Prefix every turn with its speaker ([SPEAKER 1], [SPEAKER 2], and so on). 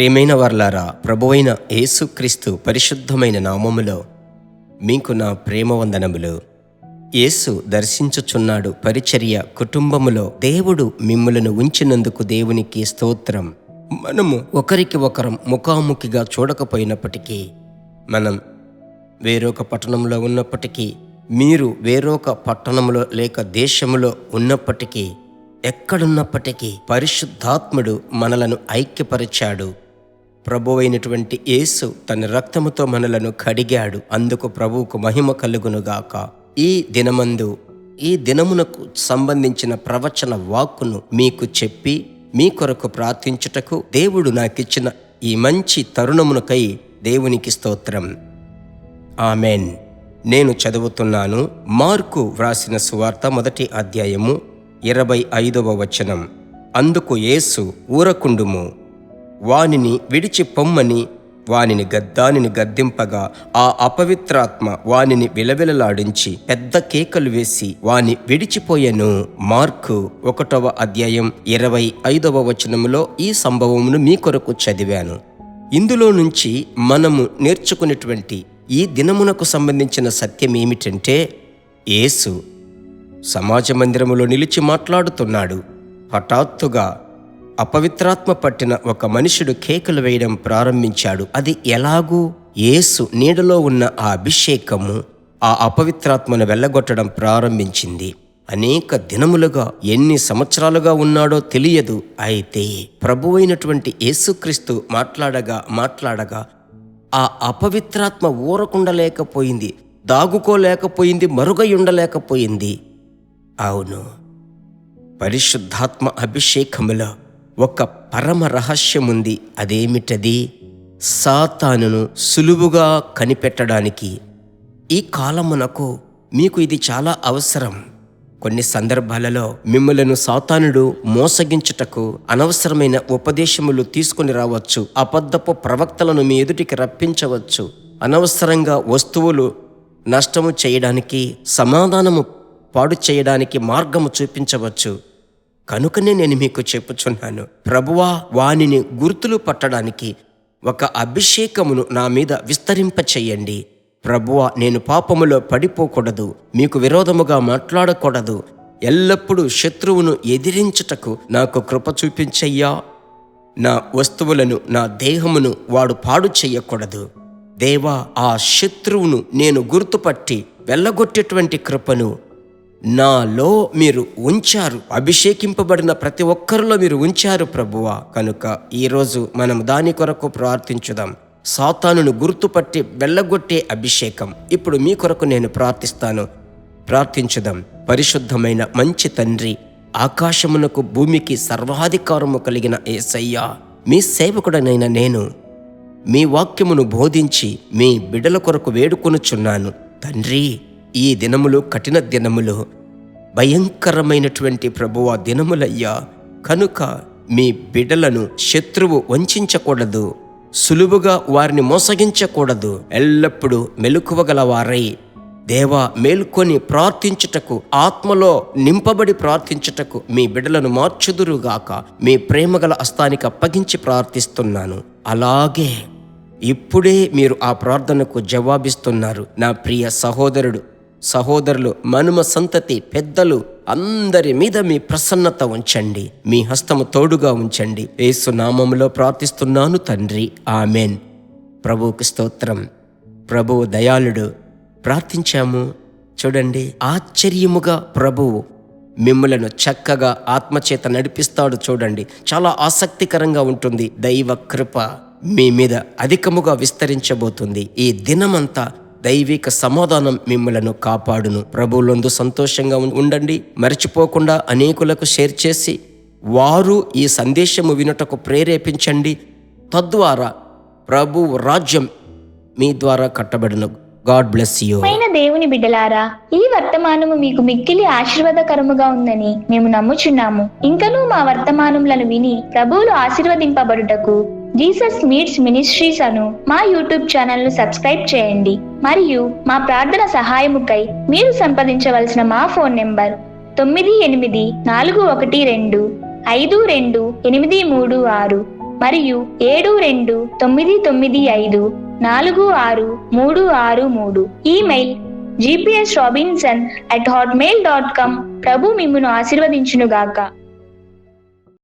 [SPEAKER 1] ప్రియమైన వారలారా, ప్రభువైన యేసుక్రీస్తు పరిశుద్ధమైన నామములో మీకు నా ప్రేమ వందనములు. యేసు దర్శించుచున్నాడు పరిచర్య కుటుంబములో దేవుడు మిమ్ములను ఉంచినందుకు దేవునికి స్తోత్రం. మనము ఒకరికి ఒకరం ముఖాముఖిగా చూడకపోయినప్పటికీ, మనం వేరొక పట్టణంలో ఉన్నప్పటికీ, మీరు వేరొక పట్టణంలో లేక దేశములో ఉన్నప్పటికీ, ఎక్కడున్నప్పటికీ పరిశుద్ధాత్ముడు మనలను ఐక్యపరిచాడు. ప్రభువైనటువంటి యేసు తన రక్తముతో మనలను కడిగాడు. అందుకు ప్రభువుకు మహిమ కలుగునుగాక. ఈ దినమునకు సంబంధించిన ప్రవచన వాక్కును మీకు చెప్పి మీ కొరకు ప్రార్థించుటకు దేవుడు నాకిచ్చిన ఈ మంచి తరుణమునకై దేవునికి స్తోత్రం. ఆమెన్. నేను చదువుతున్నాను మార్కు వ్రాసిన సువార్త 1వ అధ్యాయము 25వ వచనం. అందుకు యేసు, ఊరకుండుము, వానిని విడిచి పొమ్మని దానిని గద్దింపగా ఆ అపవిత్రాత్మ వానిని విలవిలలాడించి పెద్ద కేకలు వేసి వాని విడిచిపోయెను. మార్కు 1వ అధ్యాయం 25వ వచనములో ఈ సంభవమును మీ కొరకు చదివాను. ఇందులో నుంచి మనము నేర్చుకునేటువంటి ఈ దినమునకు సంబంధించిన సత్యం ఏమిటంటే, యేసు సమాజ మందిరములో నిలిచి మాట్లాడుతున్నాడు. హఠాత్తుగా అపవిత్రాత్మ పట్టిన ఒక మనుషుడు కేకలు వేయడం ప్రారంభించాడు. అది ఎలాగూ యేసు నీడలో ఉన్న ఆ అభిషేకము ఆ అపవిత్రాత్మను వెళ్ళగొట్టడం ప్రారంభించింది. అనేక దినములుగా, ఎన్ని సంవత్సరాలుగా ఉన్నాడో తెలియదు. అయితే ప్రభువైనటువంటి యేసుక్రీస్తు మాట్లాడగా ఆ అపవిత్రాత్మ ఊరకుండలేకపోయింది, దాగుకోలేకపోయింది, మరుగై ఉండలేకపోయింది. అవును, పరిశుద్ధాత్మ అభిషేకములో ఒక పరమ రహస్యముంది. అదేమిటది? సాతానును సులువుగా కనిపెట్టడానికి ఈ కాలమునకు మీకు ఇది చాలా అవసరం. కొన్ని సందర్భాలలో మిమ్మలను సాతానుడు మోసగించుటకు అనవసరమైన ఉపదేశములు తీసుకుని రావచ్చు. అబద్ధపు ప్రవక్తలను మీ ఎదుటికి రప్పించవచ్చు. అనవసరంగా వస్తువులు నష్టము చేయడానికి, సమాధానము పాడు చేయడానికి మార్గము చూపించవచ్చు. కనుకనే నేను మీకు చెప్పుచున్నాను, ప్రభువా, వానిని గుర్తులు పట్టడానికి ఒక అభిషేకమును నా మీద విస్తరింపచేయండి. ప్రభువా, నేను పాపములో పడిపోకూడదు, మీకు విరోధముగా మాట్లాడకూడదు, ఎల్లప్పుడూ శత్రువును ఎదిరించుటకు నాకు కృప చూపించయ్యా. నా వస్తువులను, నా దేహమును వాడు పాడు చెయ్యకూడదు. దేవా, ఆ శత్రువును నేను గుర్తుపట్టి వెళ్ళగొట్టేటువంటి కృపను నాలో మీరు ఉంచారు. అభిషేకింపబడిన ప్రతి ఒక్కరిలో మీరు ఉంచారు ప్రభువా. కనుక ఈరోజు మనం దాని కొరకు ప్రార్థించుదాం. సాతానును గుర్తుపట్టి వెళ్ళగొట్టే అభిషేకం ఇప్పుడు మీ కొరకు నేను ప్రార్థించుదాం. పరిశుద్ధమైన మంచి తండ్రి, ఆకాశమునకు భూమికి సర్వాధికారము కలిగిన యేసయ్యా, మీ సేవకుడనైన నేను మీ వాక్యమును బోధించి మీ బిడ్డల కొరకు వేడుకొనుచున్నాను. తండ్రి, ఈ దినములు కఠిన దినములు, భయంకరమైనటువంటి ప్రభువా దినములయ్యా. కనుక మీ బిడ్డలను శత్రువు వంచకూడదు, సులువుగా వారిని మోసగించకూడదు. ఎల్లప్పుడూ మెలకువగల వారై దేవా, మేల్కొని ప్రార్థించుటకు, ఆత్మలో నింపబడి ప్రార్థించుటకు మీ బిడ్డలను మార్చుదురుగాక. మీ ప్రేమగల హస్తానికి అప్పగించి ప్రార్థిస్తున్నాను. అలాగే ఇప్పుడే మీరు ఆ ప్రార్థనకు జవాబిస్తున్నారు. నా ప్రియ సహోదరులు, మనుమ సంతతి పెద్దలు అందరి మీద మీ ప్రసన్నత ఉంచండి, మీ హస్తము తోడుగా ఉంచండి. యేసు నామములో ప్రార్థిస్తున్నాను తండ్రి, ఆమెన్. ప్రభువుకి స్తోత్రం. ప్రభువు దయాళుడు. ప్రార్థించాము. చూడండి, ఆశ్చర్యముగా ప్రభువు మిమ్ములను చక్కగా ఆత్మచేత నడిపిస్తాడు. చూడండి, చాలా ఆసక్తికరంగా ఉంటుంది. దైవ కృప మీ మీద అధికముగా విస్తరించబోతుంది. ఈ దినమంతా దైవిక సమాధానం మిమ్మలను కాపాడును. ప్రభువులందు సంతోషంగా ఉండండి. మర్చిపోకుండా అనేకులకు షేర్ చేసి వారు ఈ సందేశము వినుటకు ప్రేరేపించండి. తద్వారా ప్రభువు రాజ్యం మీ ద్వారా కట్టబడును. God bless you.
[SPEAKER 2] దేవుని బిడ్డలారా, ఈ వర్తమానము మీకు మిక్కిలి ఆశీర్వాదకరముగా ఉందని మేము నమ్ముచున్నాము. ఇంకనూ మా వర్తమానములను విని ప్రభువులు ఆశీర్వదింపబడుటకు జీసస్ మీట్స్ మినిస్ట్రీస్ అను మా యూట్యూబ్ ఛానల్ ను సబ్స్క్రైబ్ చేయండి. మరియు మా ప్రార్థన సహాయముకై మీరు సంప్రదించవలసిన మా ఫోన్ నెంబర్ 9841252836. మరియు 72954633. Email gpsrobinson@hotmail.com. ప్రభు మిమ్మును ఆశీర్వదించునుగాక.